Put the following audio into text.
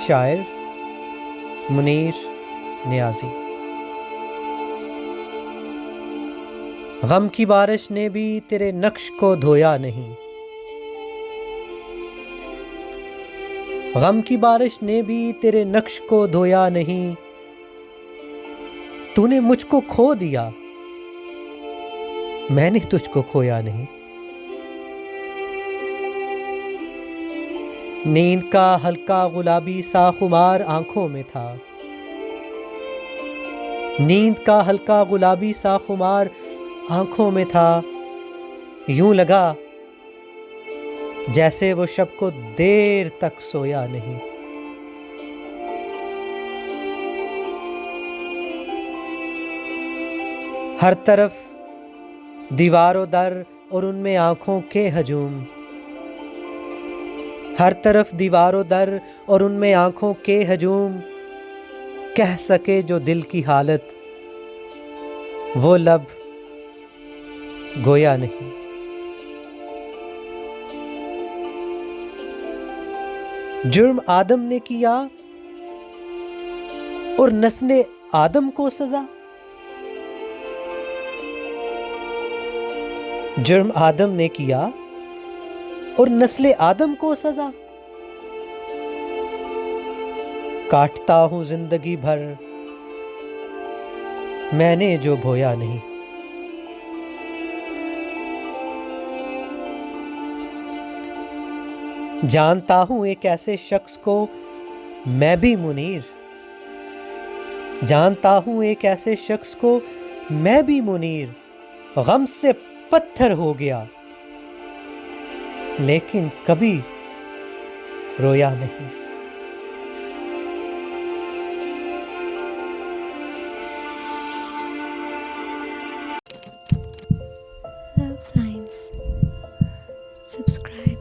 شاعر منیر نیازی۔ غم کی بارش نے بھی تیرے نقش کو دھویا نہیں، غم کی بارش نے بھی تیرے نقش کو دھویا نہیں، تو نے مجھ کو کھو دیا میں نے تجھ کو کھویا نہیں۔ نیند کا ہلکا گلابی سا خمار آنکھوں میں تھا، نیند کا ہلکا گلابی سا خمار آنکھوں میں تھا، یوں لگا جیسے وہ شب کو دیر تک سویا نہیں۔ ہر طرف دیوار و در اور ان میں آنکھوں کے ہجوم، ہر طرف دیوار و در اور ان میں آنکھوں کے ہجوم، کہہ سکے جو دل کی حالت وہ لب گویا نہیں۔ جرم آدم نے کیا اور نسل آدم کو سزا، جرم آدم نے کیا اور نسل آدم کو سزا، کاٹتا ہوں زندگی بھر میں نے جو بویا نہیں۔ جانتا ہوں ایک ایسے شخص کو میں بھی منیر، جانتا ہوں ایک ایسے شخص کو میں بھی منیر، غم سے پتھر ہو گیا لیکن کبھی رویا نہیں۔ Love Lines. Subscribe.